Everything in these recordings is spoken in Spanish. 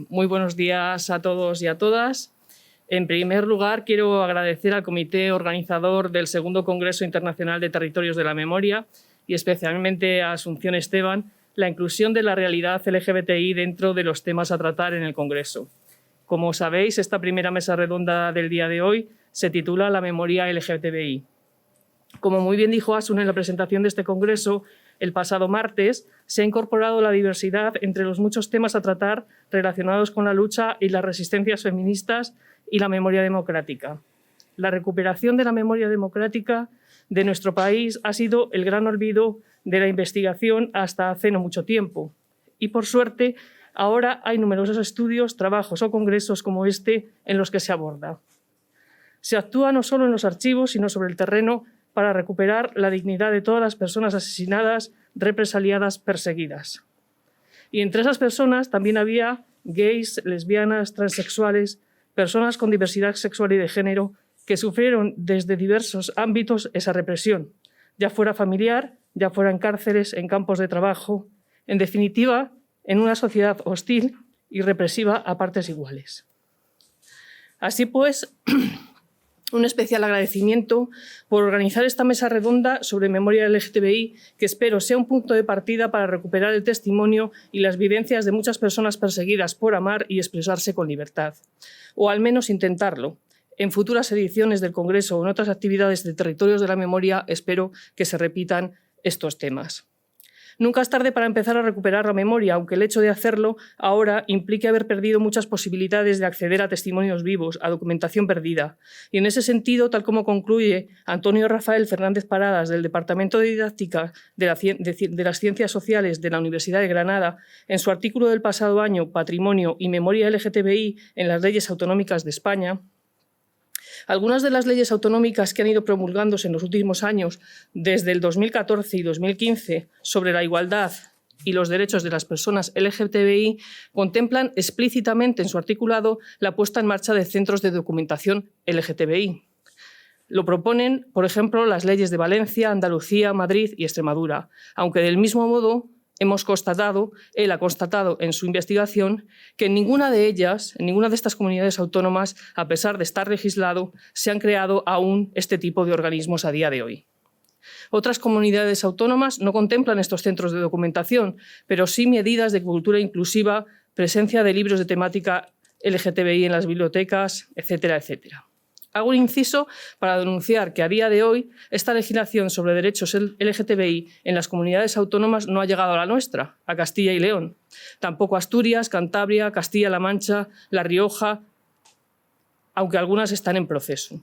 Muy buenos días a todos y a todas. En primer lugar, quiero agradecer al comité organizador del Segundo Congreso Internacional de Territorios de la Memoria y especialmente a Asunción Esteban la inclusión de la realidad LGBTI dentro de los temas a tratar en el Congreso. Como sabéis, esta primera mesa redonda del día de hoy se titula La memoria LGBTI. Como muy bien dijo Asun en la presentación de este congreso, el pasado martes se ha incorporado la diversidad entre los muchos temas a tratar relacionados con la lucha y las resistencias feministas y la memoria democrática. La recuperación de la memoria democrática de nuestro país ha sido el gran olvido de la investigación hasta hace no mucho tiempo. Y, por suerte, ahora hay numerosos estudios, trabajos o congresos como este en los que se aborda. Se actúa no solo en los archivos, sino sobre el terreno para recuperar la dignidad de todas las personas asesinadas, represaliadas, perseguidas. Y entre esas personas también había gays, lesbianas, transexuales, personas con diversidad sexual y de género que sufrieron desde diversos ámbitos esa represión, ya fuera familiar, ya fuera en cárceles, en campos de trabajo, en definitiva, en una sociedad hostil y represiva a partes iguales. Así pues, un especial agradecimiento por organizar esta mesa redonda sobre memoria LGTBI, que espero sea un punto de partida para recuperar el testimonio y las vivencias de muchas personas perseguidas por amar y expresarse con libertad. O al menos intentarlo. En futuras ediciones del Congreso o en otras actividades de Territorios de la Memoria espero que se repitan estos temas. Nunca es tarde para empezar a recuperar la memoria, aunque el hecho de hacerlo ahora implique haber perdido muchas posibilidades de acceder a testimonios vivos, a documentación perdida. Y en ese sentido, tal como concluye Antonio Rafael Fernández Paradas, del Departamento de Didáctica de las Ciencias Sociales de la Universidad de Granada, en su artículo del pasado año, Patrimonio y Memoria LGTBI en las leyes autonómicas de España, algunas de las leyes autonómicas que han ido promulgándose en los últimos años, desde el 2014 y 2015, sobre la igualdad y los derechos de las personas LGTBI, contemplan explícitamente en su articulado la puesta en marcha de centros de documentación LGTBI. Lo proponen, por ejemplo, las leyes de Valencia, Andalucía, Madrid y Extremadura, aunque del mismo modo él ha constatado en su investigación que en ninguna de ellas, en ninguna de estas comunidades autónomas, a pesar de estar legislado, se han creado aún este tipo de organismos a día de hoy. Otras comunidades autónomas no contemplan estos centros de documentación, pero sí medidas de cultura inclusiva, presencia de libros de temática LGTBI en las bibliotecas, etcétera, etcétera. Hago un inciso para denunciar que a día de hoy esta legislación sobre derechos LGTBI en las comunidades autónomas no ha llegado a la nuestra, a Castilla y León. Tampoco a Asturias, Cantabria, Castilla-La Mancha, La Rioja, aunque algunas están en proceso.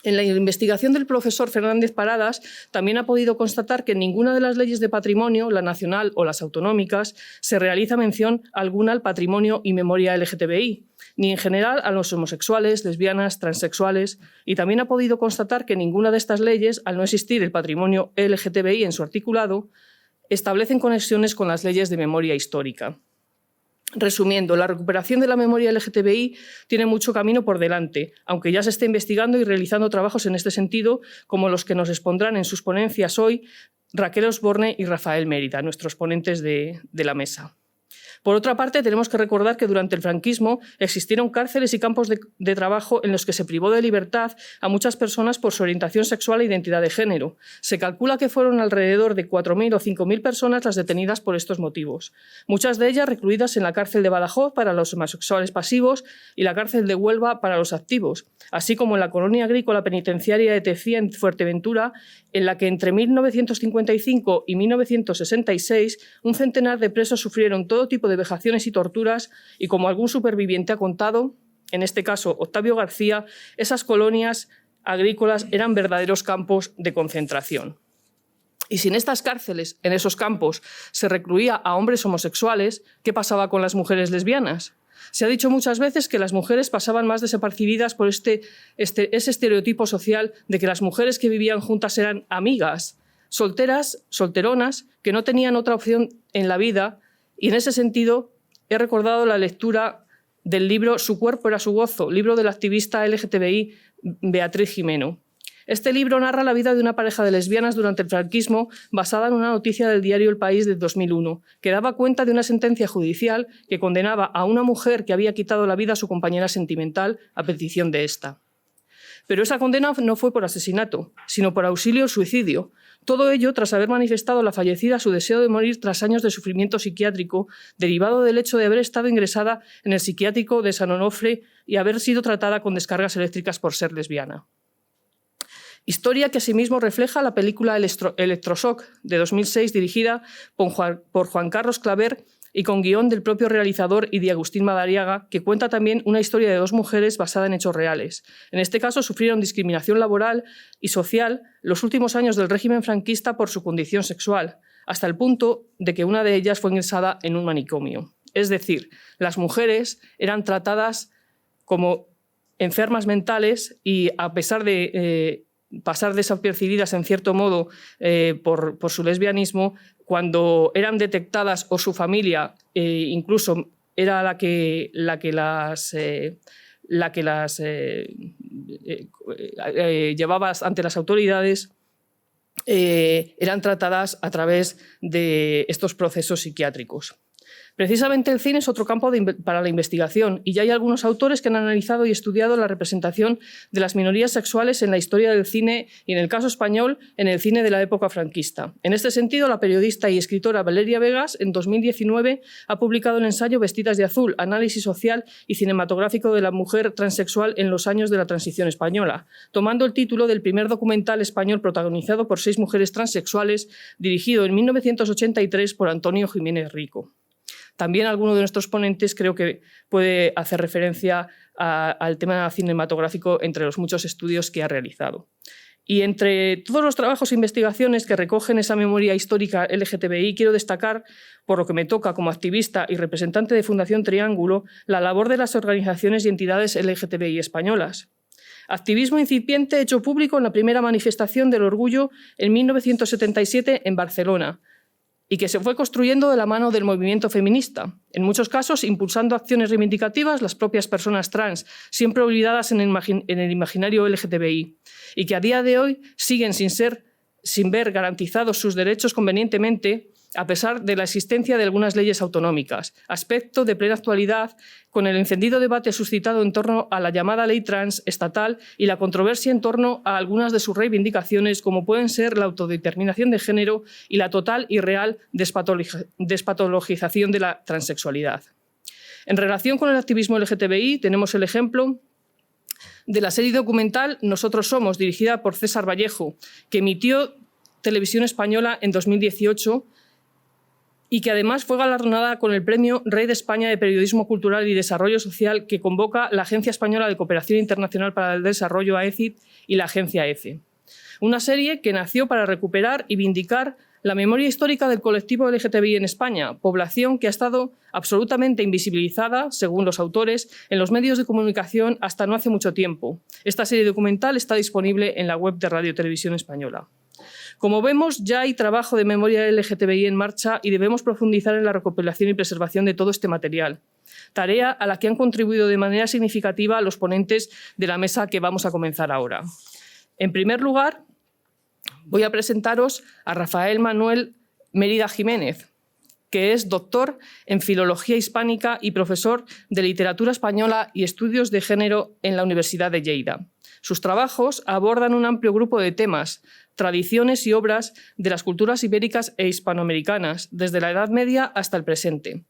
En la investigación del profesor Fernández Paradas también ha podido constatar que en ninguna de las leyes de patrimonio, la nacional o las autonómicas, se realiza mención alguna al patrimonio y memoria LGTBI, ni en general a los homosexuales, lesbianas, transexuales, y también ha podido constatar que ninguna de estas leyes, al no existir el patrimonio LGTBI en su articulado, establecen conexiones con las leyes de memoria histórica. Resumiendo, la recuperación de la memoria LGTBI tiene mucho camino por delante, aunque ya se esté investigando y realizando trabajos en este sentido, como los que nos expondrán en sus ponencias hoy Raquel Osborne y Rafael Mérida, nuestros ponentes de la mesa. Por otra parte, tenemos que recordar que durante el franquismo existieron cárceles y campos de trabajo en los que se privó de libertad a muchas personas por su orientación sexual e identidad de género. Se calcula que fueron alrededor de 4.000 o 5.000 personas las detenidas por estos motivos, muchas de ellas recluidas en la cárcel de Badajoz para los homosexuales pasivos y la cárcel de Huelva para los activos, así como en la colonia agrícola penitenciaria de Tecía en Fuerteventura, en la que entre 1955 y 1966 un centenar de presos sufrieron todo tipo de vejaciones y torturas y, como algún superviviente ha contado, en este caso Octavio García, esas colonias agrícolas eran verdaderos campos de concentración. Y si en estas cárceles, en esos campos, se recluía a hombres homosexuales, ¿qué pasaba con las mujeres lesbianas? Se ha dicho muchas veces que las mujeres pasaban más desapercibidas por ese estereotipo social de que las mujeres que vivían juntas eran amigas, solteras, solteronas, que no tenían otra opción en la vida. Y en ese sentido he recordado la lectura del libro Su cuerpo era su gozo, libro de la activista LGTBI Beatriz Gimeno. Este libro narra la vida de una pareja de lesbianas durante el franquismo basada en una noticia del diario El País de 2001, que daba cuenta de una sentencia judicial que condenaba a una mujer que había quitado la vida a su compañera sentimental a petición de esta. Pero esa condena no fue por asesinato, sino por auxilio o suicidio. Todo ello tras haber manifestado la fallecida su deseo de morir tras años de sufrimiento psiquiátrico, derivado del hecho de haber estado ingresada en el psiquiátrico de San Onofre y haber sido tratada con descargas eléctricas por ser lesbiana. Historia que asimismo refleja la película Electroshock de 2006, dirigida por Juan Carlos Claver y con guión del propio realizador y de Agustín Madariaga, que cuenta también una historia de dos mujeres basada en hechos reales. En este caso, sufrieron discriminación laboral y social los últimos años del régimen franquista por su condición sexual, hasta el punto de que una de ellas fue ingresada en un manicomio. Es decir, las mujeres eran tratadas como enfermas mentales y, a pesar de pasar desapercibidas en cierto modo por su lesbianismo, cuando eran detectadas o su familia incluso era la que las llevaba ante las autoridades, eran tratadas a través de estos procesos psiquiátricos. Precisamente el cine es otro campo para la investigación y ya hay algunos autores que han analizado y estudiado la representación de las minorías sexuales en la historia del cine y, en el caso español, en el cine de la época franquista. En este sentido, la periodista y escritora Valeria Vegas, en 2019, ha publicado el ensayo Vestidas de azul, análisis social y cinematográfico de la mujer transexual en los años de la transición española, tomando el título del primer documental español protagonizado por 6 mujeres transexuales, dirigido en 1983 por Antonio Jiménez Rico. También alguno de nuestros ponentes creo que puede hacer referencia al tema cinematográfico entre los muchos estudios que ha realizado. Y entre todos los trabajos e investigaciones que recogen esa memoria histórica LGTBI, quiero destacar, por lo que me toca como activista y representante de Fundación Triángulo, la labor de las organizaciones y entidades LGTBI españolas. Activismo incipiente hecho público en la primera manifestación del orgullo en 1977 en Barcelona, y que se fue construyendo de la mano del movimiento feminista, en muchos casos impulsando acciones reivindicativas las propias personas trans, siempre olvidadas en el imaginario LGTBI, y que a día de hoy siguen sin ver garantizados sus derechos convenientemente, a pesar de la existencia de algunas leyes autonómicas, aspecto de plena actualidad con el encendido debate suscitado en torno a la llamada ley trans estatal y la controversia en torno a algunas de sus reivindicaciones, como pueden ser la autodeterminación de género y la total y real despatologización de la transexualidad. En relación con el activismo LGTBI, tenemos el ejemplo de la serie documental Nosotros Somos, dirigida por César Vallejo, que emitió Televisión Española en 2018, y que además fue galardonada con el Premio Rey de España de Periodismo Cultural y Desarrollo Social que convoca la Agencia Española de Cooperación Internacional para el Desarrollo, AECID, y la Agencia EFE. Una serie que nació para recuperar y vindicar la memoria histórica del colectivo LGTBI en España, población que ha estado absolutamente invisibilizada, según los autores, en los medios de comunicación hasta no hace mucho tiempo. Esta serie documental está disponible en la web de Radio Televisión Española. Como vemos, ya hay trabajo de memoria LGTBI en marcha y debemos profundizar en la recopilación y preservación de todo este material, tarea a la que han contribuido de manera significativa los ponentes de la mesa que vamos a comenzar ahora. En primer lugar, voy a presentaros a Rafael Manuel Mérida Jiménez, que es doctor en Filología Hispánica y profesor de Literatura Española y Estudios de Género en la Universidad de Lleida. Sus trabajos abordan un amplio grupo de temas, tradiciones y obras de las culturas ibéricas e hispanoamericanas, desde la Edad Media hasta el presente.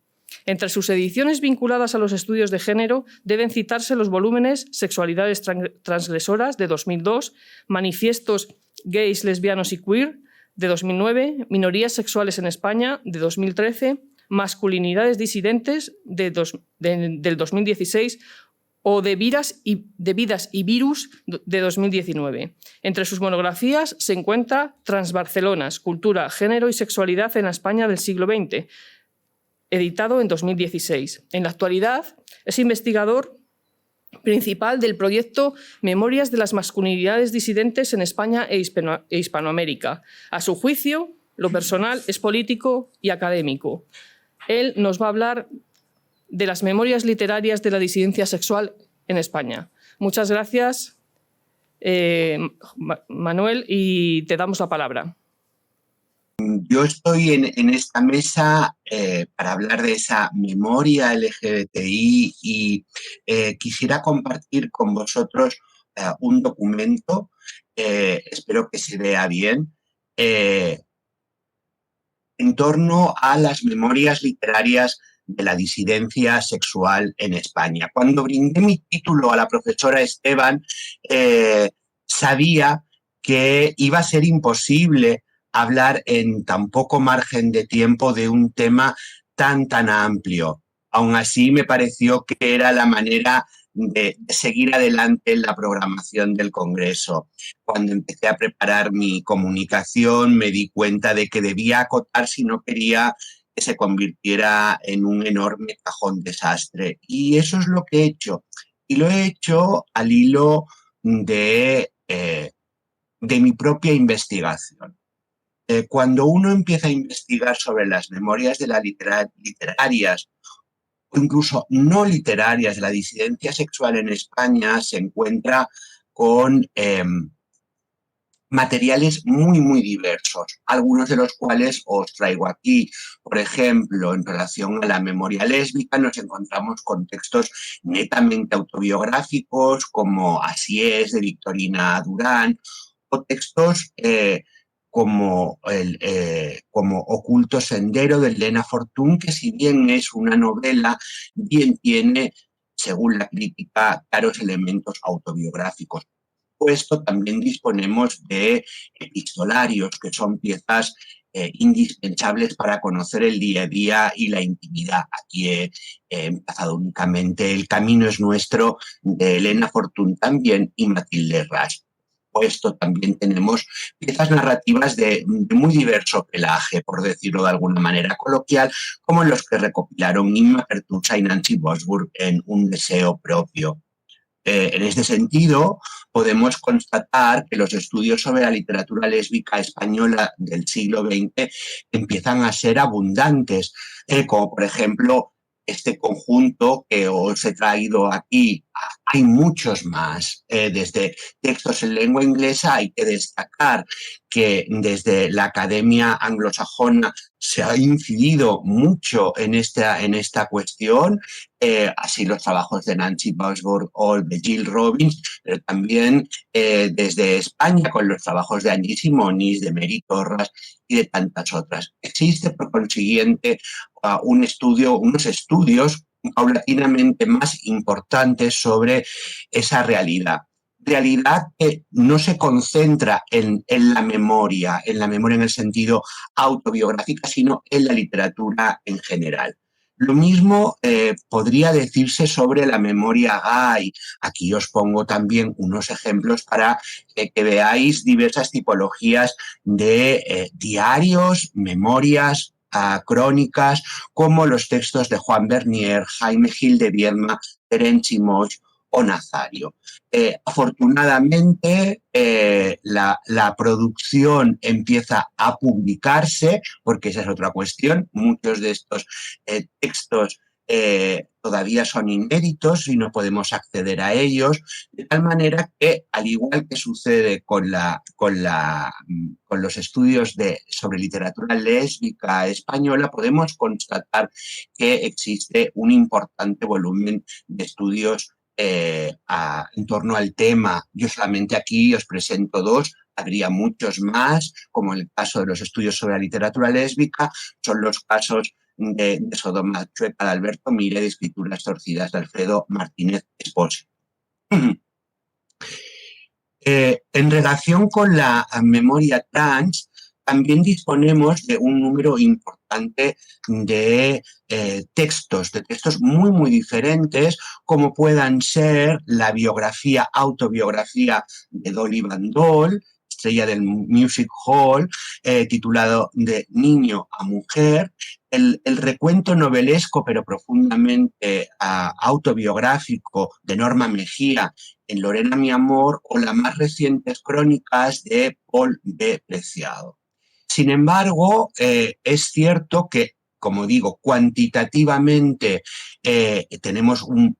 Entre sus ediciones vinculadas a los estudios de género deben citarse los volúmenes Sexualidades transgresoras, de 2002, Manifiestos gays, lesbianos y queer, de 2009, Minorías sexuales en España, de 2013, Masculinidades disidentes, del 2016, o de Vidas y Virus, de 2019. Entre sus monografías se encuentra Transbarcelonas, Cultura, Género y Sexualidad en la España del siglo XX, editado en 2016. En la actualidad es investigador principal del proyecto Memorias de las masculinidades disidentes en España e Hispanoamérica. A su juicio, lo personal es político y académico. Él nos va a hablar de las memorias literarias de la disidencia sexual en España. Muchas gracias Manuel, y te damos la palabra. Yo estoy en esta mesa para hablar de esa memoria LGBTI y quisiera compartir con vosotros un documento, espero que se vea bien, en torno a las memorias literarias de la disidencia sexual en España. Cuando brindé mi título a la profesora Esteban, sabía que iba a ser imposible hablar en tan poco margen de tiempo de un tema tan amplio. Aún así, me pareció que era la manera de seguir adelante en la programación del Congreso. Cuando empecé a preparar mi comunicación, me di cuenta de que debía acotar si no quería que se convirtiera en un enorme cajón desastre. Y eso es lo que he hecho. Y lo he hecho al hilo de mi propia investigación. Cuando uno empieza a investigar sobre las memorias de la literarias o incluso no literarias de la disidencia sexual en España, se encuentra con materiales muy diversos, algunos de los cuales os traigo aquí. Por ejemplo, en relación a la memoria lésbica nos encontramos con textos netamente autobiográficos como Así es, de Victorina Durán, o textos como Oculto Sendero, de Elena Fortún, que si bien es una novela, bien tiene, según la crítica, claros elementos autobiográficos. Puesto también disponemos de epistolarios, que son piezas indispensables para conocer el día a día y la intimidad. Aquí he empezado únicamente El camino es nuestro, de Elena Fortún también, y Matilde Ras. Puesto también tenemos piezas narrativas de muy diverso pelaje, por decirlo de alguna manera coloquial, como los que recopilaron Inma Pertusa y Nancy Bosburg en Un deseo propio. En este sentido, podemos constatar que los estudios sobre la literatura lésbica española del siglo XX empiezan a ser abundantes, como por ejemplo este conjunto que os he traído aquí. Hay muchos más. Desde textos en lengua inglesa hay que destacar que desde la Academia Anglosajona se ha incidido mucho en esta cuestión, así los trabajos de Nancy Bosburg o de Jill Robbins, pero también desde España con los trabajos de Angie Simonis, de Mary Torras y de tantas otras. Existe, por consiguiente, unos estudios paulatinamente más importantes sobre esa realidad que no se concentra en la memoria en el sentido autobiográfica, sino en la literatura en general. Lo mismo podría decirse sobre la memoria gay. Aquí os pongo también unos ejemplos para que veáis diversas tipologías de diarios, memorias, crónicas, como los textos de Juan Bernier, Jaime Gil de Viedma, Terenci Moix o Nazario. Afortunadamente, la producción empieza a publicarse, porque esa es otra cuestión. Muchos de estos textos todavía son inéditos y no podemos acceder a ellos, de tal manera que, al igual que sucede con los estudios sobre literatura lésbica española, podemos constatar que existe un importante volumen de estudios en torno al tema. Yo solamente aquí os presento dos, habría muchos más, como el caso de los estudios sobre la literatura lésbica, son los casos de Sodoma Chueca de Alberto Mire, de Escrituras torcidas de Alfredo Martínez Espósito. En relación con la memoria trans, también disponemos de un número importante de textos muy diferentes, como puedan ser la autobiografía de Dolly Van Doll, estrella del Music Hall, titulado De niño a mujer, el recuento novelesco pero profundamente autobiográfico de Norma Mejía en Lorena mi amor, o las más recientes crónicas de Paul B. Preciado. Sin embargo, es cierto que como digo, cuantitativamente tenemos un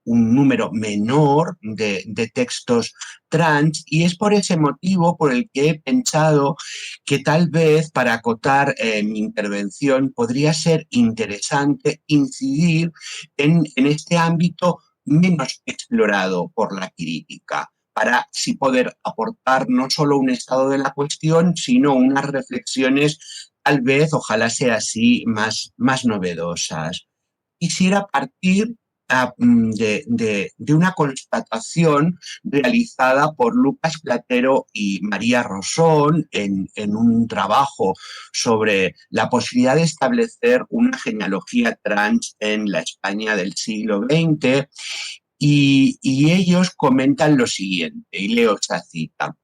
número menor de textos trans, y es por ese motivo por el que he pensado que tal vez para acotar mi intervención podría ser interesante incidir en este ámbito menos explorado por la crítica, para así poder aportar no solo un estado de la cuestión, sino unas reflexiones tal vez, ojalá sea así, más novedosas. Quisiera partir de una constatación realizada por Lucas Platero y María Rosón en un trabajo sobre la posibilidad de establecer una genealogía trans en la España del siglo XX, y ellos comentan lo siguiente, y leo esta cita.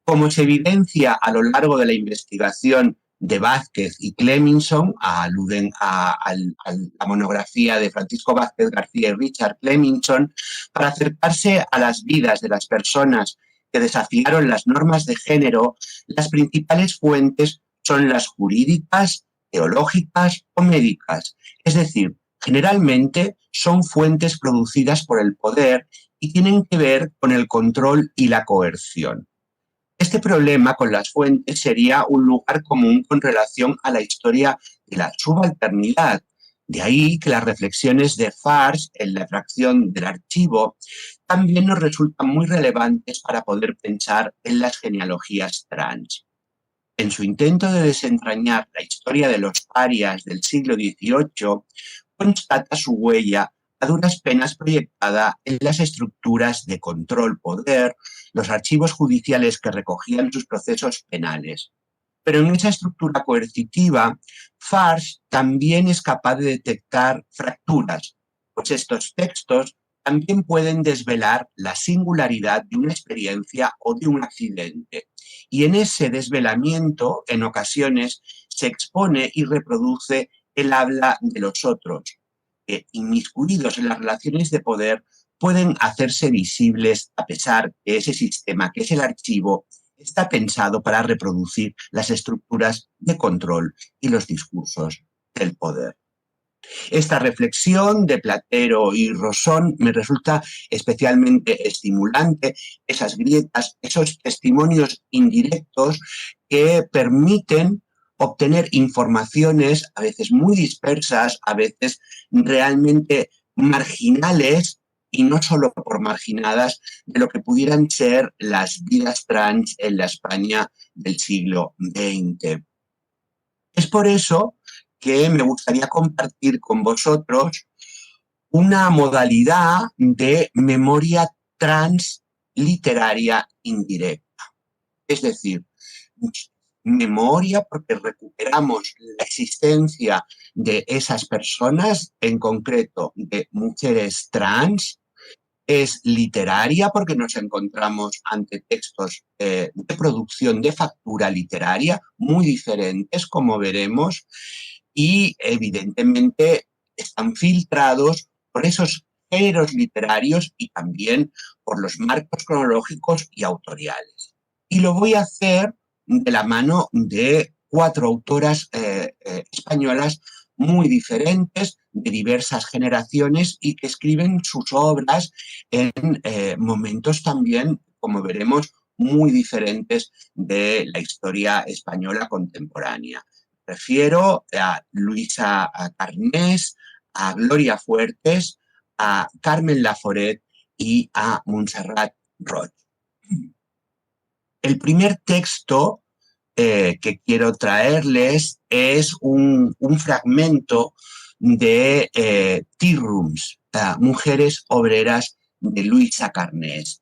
Como se evidencia a lo largo de la investigación de Vázquez y Cleminson, aluden a la monografía de Francisco Vázquez García y Richard Cleminson, para acercarse a las vidas de las personas que desafiaron las normas de género, las principales fuentes son las jurídicas, teológicas o médicas. Es decir, generalmente son fuentes producidas por el poder y tienen que ver con el control y la coerción. Este problema con las fuentes sería un lugar común con relación a la historia de la subalternidad. De ahí que las reflexiones de Fars en la fracción del archivo también nos resultan muy relevantes para poder pensar en las genealogías trans. En su intento de desentrañar la historia de los parias del siglo XVIII, constata su huella a duras penas proyectada en las estructuras de control-poder, los archivos judiciales que recogían sus procesos penales. Pero en esa estructura coercitiva, Fars también es capaz de detectar fracturas, pues estos textos también pueden desvelar la singularidad de una experiencia o de un accidente. Y en ese desvelamiento, en ocasiones, se expone y reproduce el habla de los otros, que, inmiscuidos en las relaciones de poder, pueden hacerse visibles a pesar que ese sistema, que es el archivo, está pensado para reproducir las estructuras de control y los discursos del poder. Esta reflexión de Platero y Rosón me resulta especialmente estimulante, esas grietas, esos testimonios indirectos que permiten obtener informaciones a veces muy dispersas, a veces realmente marginales, y no solo por marginadas, de lo que pudieran ser las vidas trans en la España del siglo XX. Es por eso que me gustaría compartir con vosotros una modalidad de memoria transliteraria indirecta. Es decir, memoria porque recuperamos la existencia de esas personas, en concreto de mujeres trans. Es literaria porque nos encontramos ante textos de producción de factura literaria muy diferentes, como veremos, y evidentemente están filtrados por esos géneros literarios y también por los marcos cronológicos y autoriales. Y lo voy a hacer de la mano de 4 autoras españolas muy diferentes, de diversas generaciones, y que escriben sus obras en momentos también, como veremos, muy diferentes de la historia española contemporánea. Refiero a Luisa Carnés, a Gloria Fuertes, a Carmen Laforet y a Montserrat Roig. El primer texto que quiero traerles es un fragmento de Tea Rooms, Mujeres Obreras, de Luisa Carnés.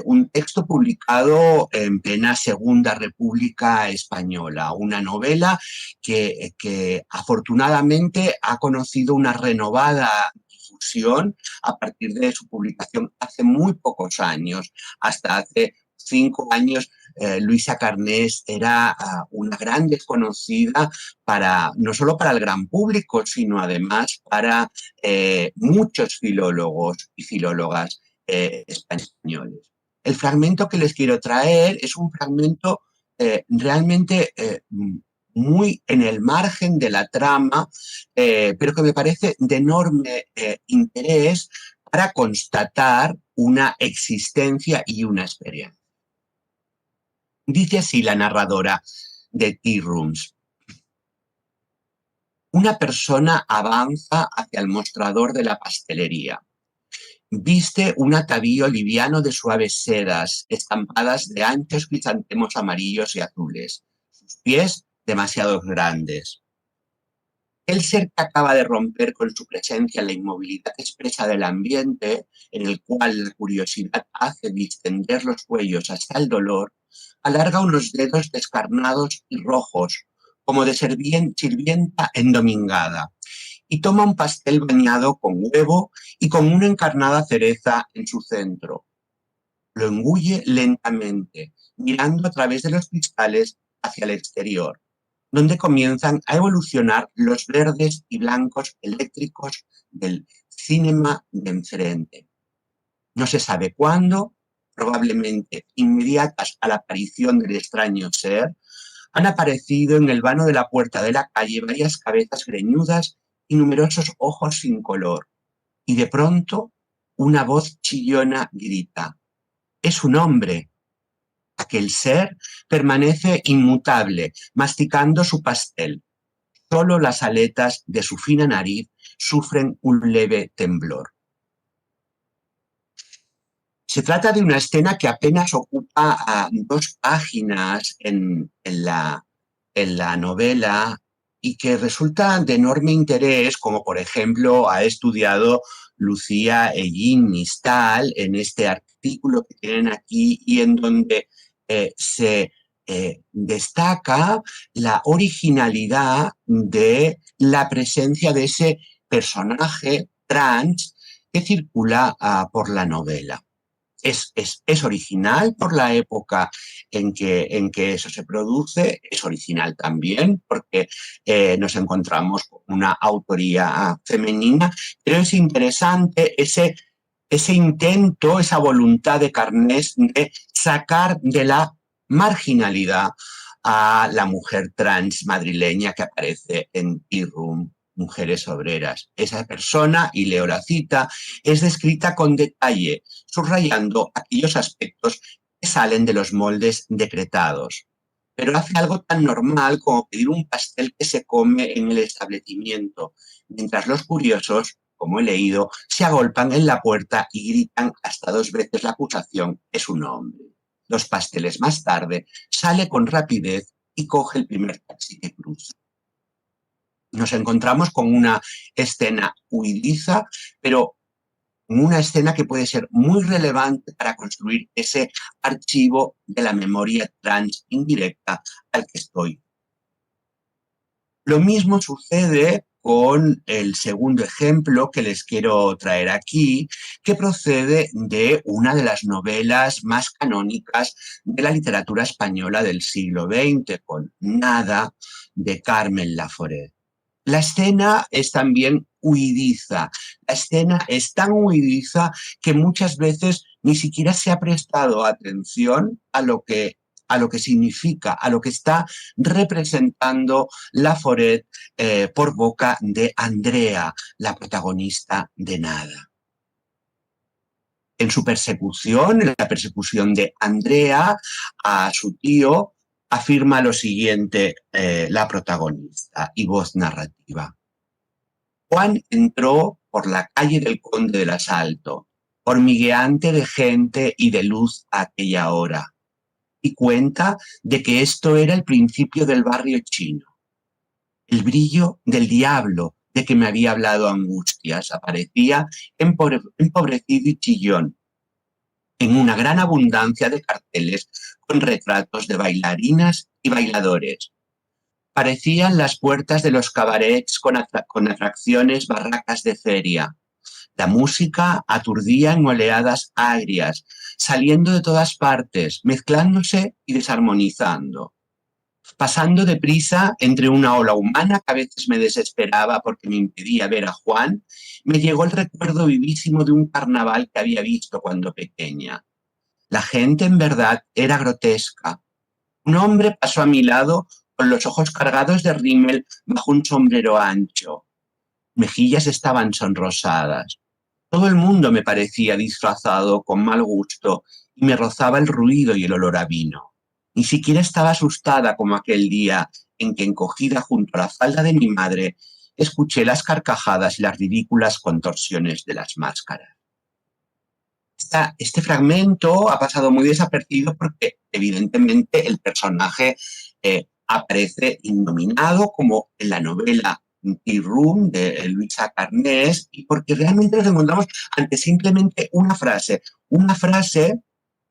Un texto publicado en plena Segunda República Española, una novela que afortunadamente ha conocido una renovada difusión a partir de su publicación hace muy pocos años. Hasta hace 5 años Luisa Carnés era una gran desconocida no solo para el gran público, sino además para muchos filólogos y filólogas españoles. El fragmento que les quiero traer es un fragmento realmente muy en el margen de la trama, pero que me parece de enorme interés para constatar una existencia y una experiencia. Dice así la narradora de Tea Rooms. Una persona avanza hacia el mostrador de la pastelería. Viste un atavío liviano de suaves sedas, estampadas de anchos crisantemos amarillos y azules. Sus pies demasiado grandes. El ser que acaba de romper con su presencia la inmovilidad expresa del ambiente, en el cual la curiosidad hace distender los cuellos hasta el dolor, alarga unos dedos descarnados y rojos, como de sirvienta endomingada, y toma un pastel bañado con huevo y con una encarnada cereza en su centro. Lo engulle lentamente, mirando a través de los cristales hacia el exterior, donde comienzan a evolucionar los verdes y blancos eléctricos del cinema de enfrente. No se sabe cuándo, probablemente inmediatas a la aparición del extraño ser, han aparecido en el vano de la puerta de la calle varias cabezas greñudas y numerosos ojos sin color. Y de pronto, una voz chillona grita: «¡Es un hombre!». Aquel ser permanece inmutable, masticando su pastel. Solo las aletas de su fina nariz sufren un leve temblor. Se trata de una escena que apenas ocupa 2 páginas en la novela y que resulta de enorme interés, como por ejemplo ha estudiado Lucía Hellín Mistal en este artículo que tienen aquí y en donde se destaca la originalidad de la presencia de ese personaje trans que circula por la novela. Es original por la época en que eso se produce, es original también porque nos encontramos con una autoría femenina, pero es interesante ese intento, esa voluntad de Carnés de sacar de la marginalidad a la mujer trans madrileña que aparece en Tea Room, Mujeres Obreras. Esa persona, y leo la cita, es descrita con detalle, subrayando aquellos aspectos que salen de los moldes decretados. Pero hace algo tan normal como pedir un pastel que se come en el establecimiento, mientras los curiosos, como he leído, se agolpan en la puerta y gritan hasta 2 veces la acusación: «Es un hombre». 2 pasteles más tarde, sale con rapidez y coge el primer taxi que cruza. Nos encontramos con una escena huidiza, pero una escena que puede ser muy relevante para construir ese archivo de la memoria trans indirecta al que estoy. Lo mismo sucede con el segundo ejemplo que les quiero traer aquí, que procede de una de las novelas más canónicas de la literatura española del siglo XX, con Nada, de Carmen Laforet. La escena es también huidiza. La escena es tan huidiza que muchas veces ni siquiera se ha prestado atención a lo que significa, a lo que está representando Laforet por boca de Andrea, la protagonista de Nada. En su persecución, en la persecución de Andrea a su tío, afirma lo siguiente la protagonista y voz narrativa. Juan entró por la calle del Conde del Asalto, hormigueante de gente y de luz a aquella hora, y cuenta de que esto era el principio del barrio chino. El brillo del diablo de que me había hablado Angustias aparecía empobrecido y chillón, en una gran abundancia de carteles con retratos de bailarinas y bailadores. Parecían las puertas de los cabarets con atracciones barracas de feria. La música aturdía en oleadas agrias, saliendo de todas partes, mezclándose y desarmonizando. Pasando deprisa entre una ola humana que a veces me desesperaba porque me impedía ver a Juan, me llegó el recuerdo vivísimo de un carnaval que había visto cuando pequeña. La gente en verdad era grotesca. Un hombre pasó a mi lado con los ojos cargados de rímel bajo un sombrero ancho. Mejillas estaban sonrosadas. Todo el mundo me parecía disfrazado con mal gusto y me rozaba el ruido y el olor a vino. Ni siquiera estaba asustada como aquel día en que, encogida junto a la falda de mi madre, escuché las carcajadas y las ridículas contorsiones de las máscaras. Este fragmento ha pasado muy desapercibido porque evidentemente el personaje aparece innominado como en la novela Tea Room de Luisa Carnés, y porque realmente nos encontramos ante simplemente una frase,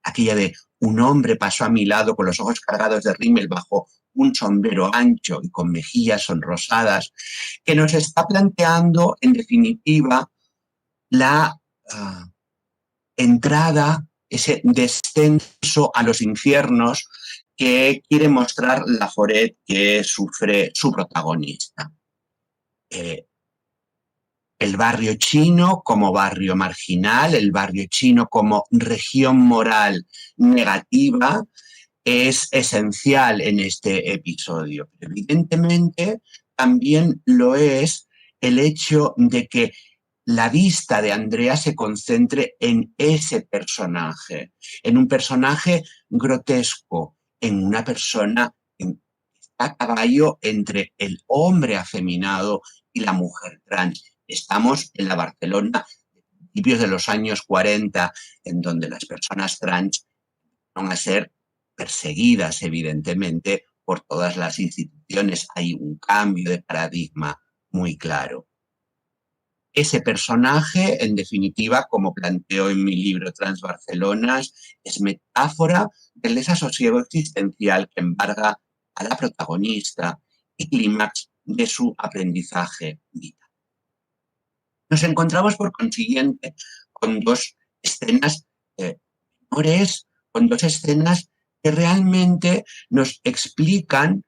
aquella de un hombre pasó a mi lado con los ojos cargados de rímel bajo un sombrero ancho y con mejillas sonrosadas, que nos está planteando en definitiva la entrada, ese descenso a los infiernos que quiere mostrar Laforet que sufre su protagonista. El barrio chino como barrio marginal, el barrio chino como región moral negativa, es esencial en este episodio. Evidentemente, también lo es el hecho de que la vista de Andrea se concentre en ese personaje, en un personaje grotesco, en una persona que está a caballo entre el hombre afeminado y la mujer trans. Estamos en la Barcelona de principios de los años 40, en donde las personas trans van a ser perseguidas, evidentemente, por todas las instituciones. Hay un cambio de paradigma muy claro. Ese personaje, en definitiva, como planteo en mi libro Transbarcelonas, es metáfora del desasosiego existencial que embarga a la protagonista y clímax de su aprendizaje vital. Nos encontramos, por consiguiente, con dos escenas menores, con dos escenas que realmente nos explican,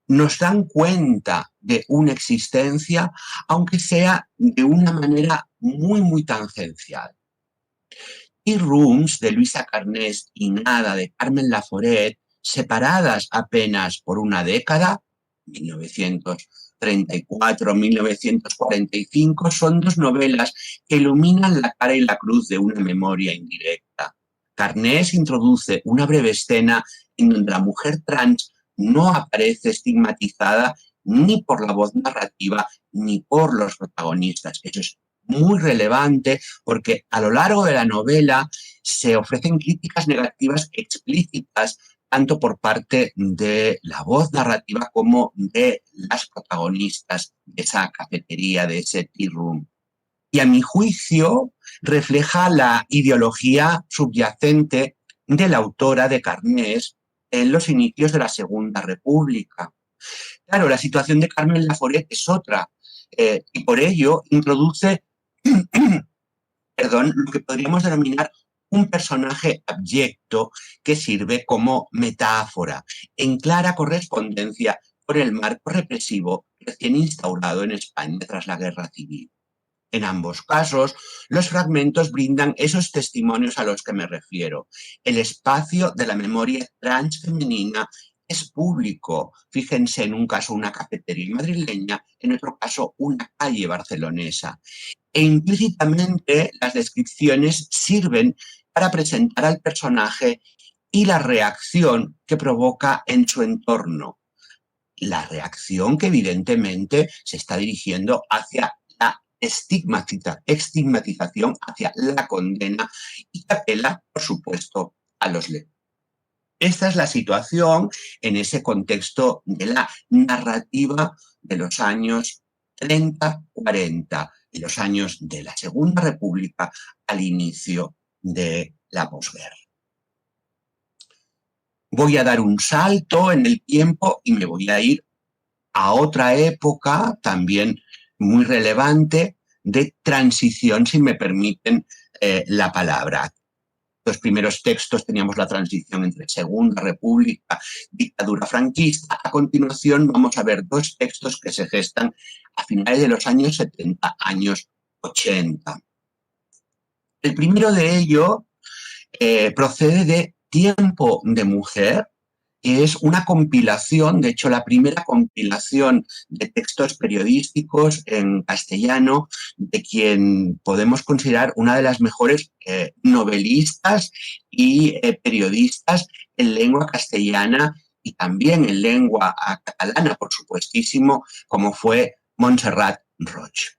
nos dan cuenta de una existencia, aunque sea de una manera muy, muy tangencial. Tea Rooms de Luisa Carnés y Nada de Carmen Laforet, separadas apenas por una década, 1934-1945, son dos novelas que iluminan la cara y la cruz de una memoria indirecta. Carnés introduce una breve escena en donde la mujer trans no aparece estigmatizada ni por la voz narrativa ni por los protagonistas. Eso es muy relevante porque a lo largo de la novela se ofrecen críticas negativas explícitas tanto por parte de la voz narrativa como de las protagonistas de esa cafetería, de ese tea room. Y a mi juicio refleja la ideología subyacente de la autora de Carnés en los inicios de la Segunda República. Claro, la situación de Carmen Laforet es otra, y por ello introduce lo que podríamos denominar un personaje abyecto que sirve como metáfora, en clara correspondencia con el marco represivo recién instaurado en España tras la Guerra Civil. En ambos casos, los fragmentos brindan esos testimonios a los que me refiero. El espacio de la memoria transfemenina es público. Fíjense, en un caso una cafetería madrileña, en otro caso una calle barcelonesa. E implícitamente las descripciones sirven para presentar al personaje y la reacción que provoca en su entorno. La reacción que evidentemente se está dirigiendo hacia la estigmatización, hacia la condena, y que apela, por supuesto, a los lectores. Esta es la situación en ese contexto de la narrativa de los años 30-40, de los años de la Segunda República al inicio de la posguerra. Voy a dar un salto en el tiempo y me voy a ir a otra época también muy relevante de transición, si me permiten la palabra. Los primeros textos teníamos la transición entre Segunda República, dictadura franquista. A continuación vamos a ver dos textos que se gestan a finales de los años 70, años 80. El primero de ellos procede de Tiempo de mujer, que es una compilación, de hecho la primera compilación de textos periodísticos en castellano de quien podemos considerar una de las mejores novelistas y periodistas en lengua castellana y también en lengua catalana, por supuestísimo, como fue Montserrat Roig.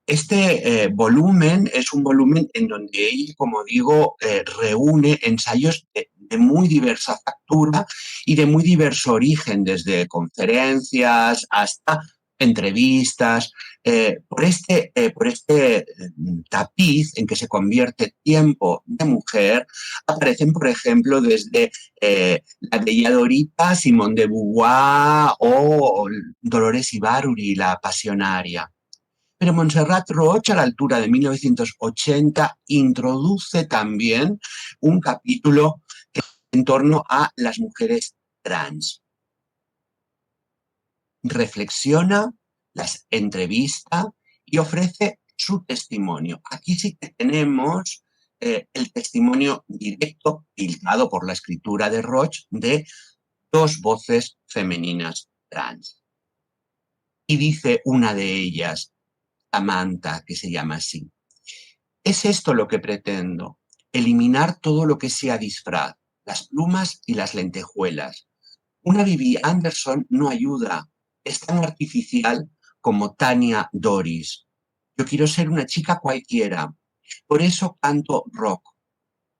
Este volumen es un volumen en donde ella, como digo, reúne ensayos de muy diversa factura y de muy diverso origen, desde conferencias hasta entrevistas. Por este tapiz en que se convierte Tiempo de mujer, aparecen, por ejemplo, desde la bella Dorita, Simone de Beauvoir o Dolores Ibárruri, la pasionaria. Pero Montserrat Roig, a la altura de 1980, introduce también un capítulo en torno a las mujeres trans. Reflexiona, las entrevista y ofrece su testimonio. Aquí sí que tenemos el testimonio directo, filtrado por la escritura de Roig, de dos voces femeninas trans. Y dice una de ellas, Samantha, que se llama así: es esto lo que pretendo, eliminar todo lo que sea disfraz, las plumas y las lentejuelas. Una Bibi Andersson no ayuda, es tan artificial como Tania Doris. Yo quiero ser una chica cualquiera, por eso canto rock.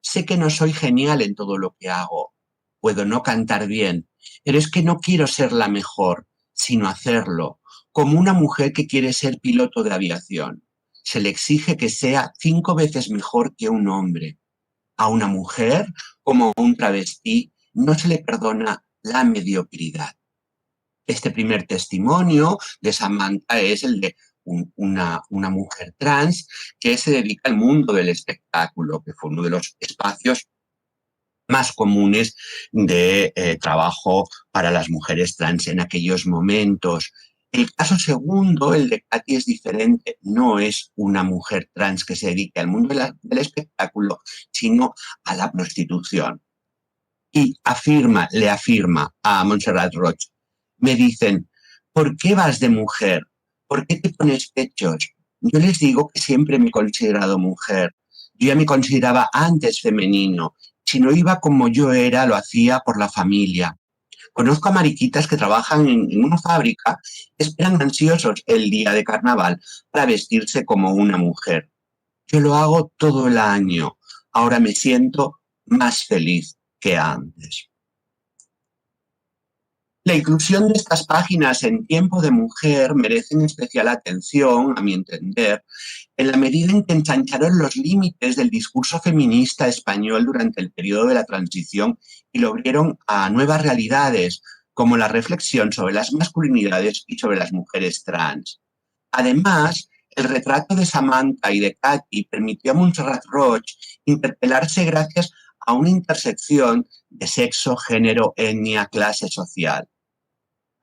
Sé que no soy genial en todo lo que hago, puedo no cantar bien, pero es que no quiero ser la mejor, sino hacerlo, como una mujer que quiere ser piloto de aviación. Se le exige que sea 5 veces mejor que un hombre. A una mujer, como a un travesti, no se le perdona la mediocridad. Este primer testimonio de Samantha es el de una mujer trans que se dedica al mundo del espectáculo, que fue uno de los espacios más comunes de trabajo para las mujeres trans en aquellos momentos. El caso segundo, el de Katy, es diferente. No es una mujer trans que se dedique al mundo del espectáculo, sino a la prostitución. Y le afirma a Montserrat Roig, me dicen, ¿por qué vas de mujer? ¿Por qué te pones pechos? Yo les digo que siempre me he considerado mujer. Yo ya me consideraba antes femenino. Si no iba como yo era, lo hacía por la familia. Conozco a mariquitas que trabajan en una fábrica y esperan ansiosos el día de carnaval para vestirse como una mujer. Yo lo hago todo el año. Ahora me siento más feliz que antes. La inclusión de estas páginas en Tiempo de mujer merecen especial atención, a mi entender, en la medida en que ensancharon los límites del discurso feminista español durante el periodo de la transición y lo abrieron a nuevas realidades, como la reflexión sobre las masculinidades y sobre las mujeres trans. Además, el retrato de Samantha y de Katy permitió a Montserrat Roig interpelarse gracias a una intersección de sexo, género, etnia, clase social.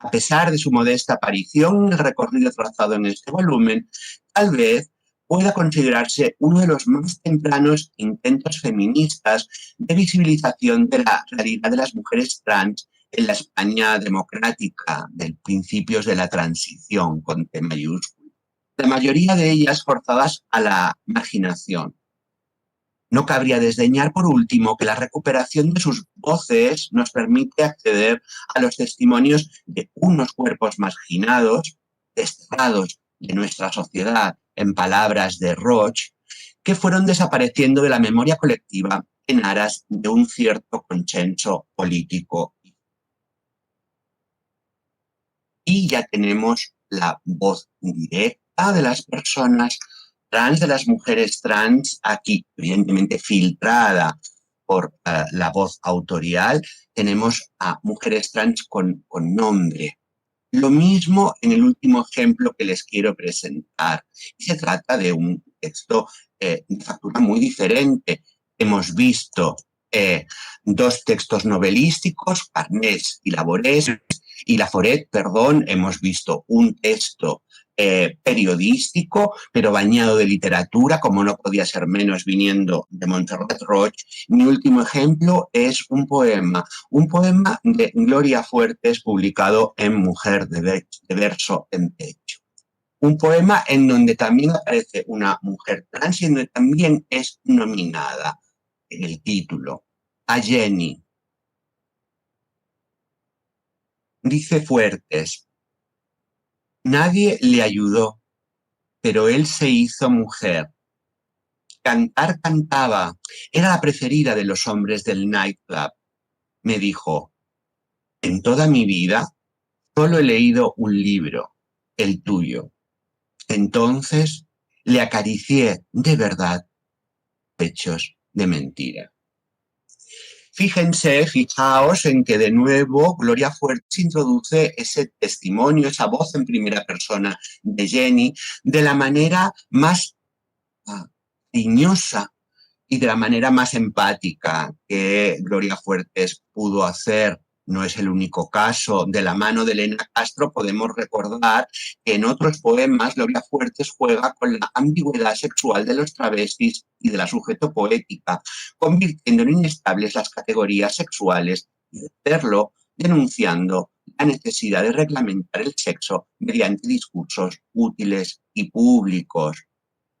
A pesar de su modesta aparición en el recorrido trazado en este volumen, tal vez pueda considerarse uno de los más tempranos intentos feministas de visibilización de la realidad de las mujeres trans en la España democrática de principios de la transición, con T mayúsculo. La mayoría de ellas forzadas a la marginación. No cabría desdeñar, por último, que la recuperación de sus voces nos permite acceder a los testimonios de unos cuerpos marginados, desterrados de nuestra sociedad, en palabras de Roig, que fueron desapareciendo de la memoria colectiva en aras de un cierto consenso político. Y ya tenemos la voz directa de las personas trans, de las mujeres trans, aquí evidentemente filtrada por la voz autorial. Tenemos a mujeres trans con nombre. Lo mismo en el último ejemplo que les quiero presentar. Se trata de un texto de factura muy diferente. Hemos visto dos textos novelísticos, Farnés y Laforet, hemos visto un texto periodístico, pero bañado de literatura, como no podía ser menos viniendo de Montserrat Roig. Mi último ejemplo es un poema de Gloria Fuertes publicado en Mujer de verso en pecho. Un poema en donde también aparece una mujer trans y en donde también es nominada en el título, a Jenny. Dice Fuertes: nadie le ayudó, pero él se hizo mujer. Cantar cantaba, era la preferida de los hombres del nightclub. Me dijo: en toda mi vida solo he leído un libro, el tuyo. Entonces le acaricié de verdad pechos de mentira. Fijaos en que de nuevo Gloria Fuertes introduce ese testimonio, esa voz en primera persona de Jenny, de la manera más cariñosa y de la manera más empática que Gloria Fuertes pudo hacer. No es el único caso. De la mano de Elena Castro podemos recordar que en otros poemas Gloria Fuertes juega con la ambigüedad sexual de los travestis y de la sujeto poética, convirtiendo en inestables las categorías sexuales y hacerlo denunciando la necesidad de reglamentar el sexo mediante discursos útiles y públicos.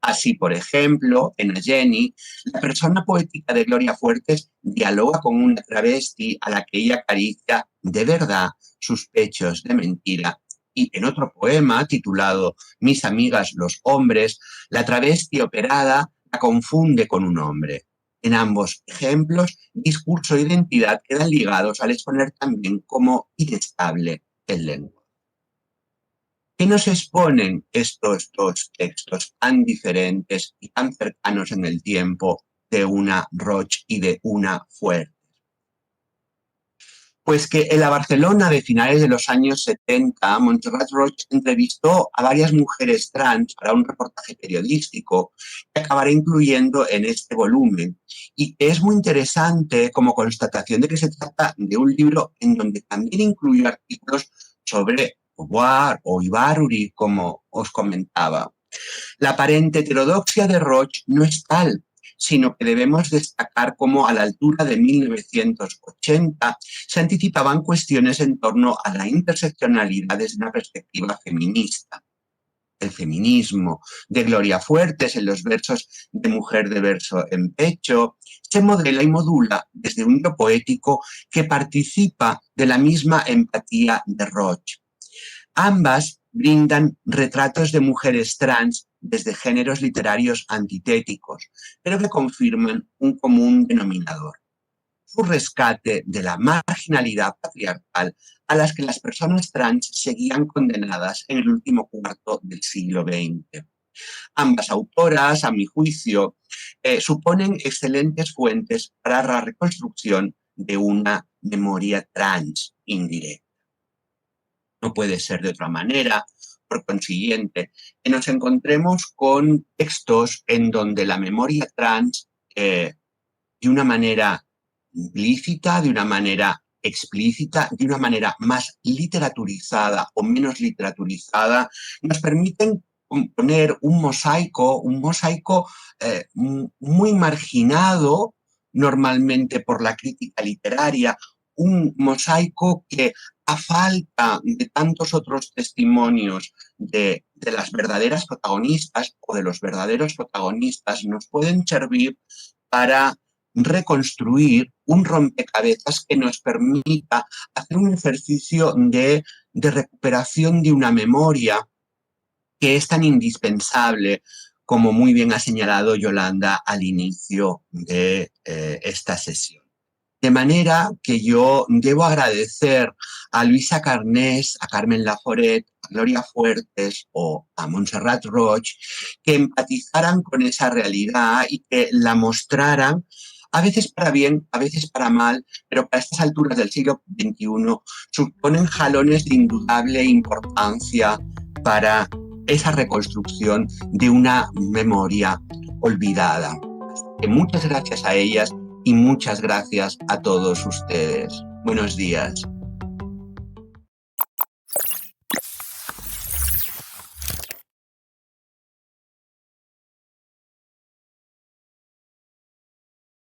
Así, por ejemplo, en A Jenny, la persona poética de Gloria Fuertes dialoga con una travesti a la que ella acaricia de verdad sus pechos de mentira. Y en otro poema titulado Mis amigas los hombres, la travesti operada la confunde con un hombre. En ambos ejemplos, discurso e identidad quedan ligados al exponer también como inestable el lenguaje. ¿Qué nos exponen estos dos textos tan diferentes y tan cercanos en el tiempo de una Roig y de una Fuertes? Pues que en la Barcelona de finales de los años 70, Montserrat Roig entrevistó a varias mujeres trans para un reportaje periodístico que acabaré incluyendo en este volumen y que es muy interesante como constatación de que se trata de un libro en donde también incluye artículos sobre Beauvoir o Ibaruri, como os comentaba. La aparente heterodoxia de Roig no es tal, sino que debemos destacar cómo a la altura de 1980 se anticipaban cuestiones en torno a la interseccionalidad desde una perspectiva feminista. El feminismo de Gloria Fuertes en los versos de Mujer de verso en pecho se modela y modula desde un hilo poético que participa de la misma empatía de Roig. Ambas brindan retratos de mujeres trans desde géneros literarios antitéticos, pero que confirman un común denominador: su rescate de la marginalidad patriarcal a las que las personas trans seguían condenadas en el último cuarto del siglo XX. Ambas autoras, a mi juicio, suponen excelentes fuentes para la reconstrucción de una memoria trans indirecta. No puede ser de otra manera, por consiguiente, que nos encontremos con textos en donde la memoria trans, de una manera implícita, de una manera explícita, de una manera más literaturizada o menos literaturizada, nos permiten componer un mosaico muy marginado normalmente por la crítica literaria, un mosaico que, a falta de tantos otros testimonios de las verdaderas protagonistas o de los verdaderos protagonistas, nos pueden servir para reconstruir un rompecabezas que nos permita hacer un ejercicio de recuperación de una memoria que es tan indispensable, como muy bien ha señalado Yolanda al inicio de esta sesión. De manera que yo debo agradecer a Luisa Carnés, a Carmen Laforet, a Gloria Fuertes o a Montserrat Roig que empatizaran con esa realidad y que la mostraran, a veces para bien, a veces para mal, pero para estas alturas del siglo XXI suponen jalones de indudable importancia para esa reconstrucción de una memoria olvidada. Muchas gracias a ellas y muchas gracias a todos ustedes. Buenos días.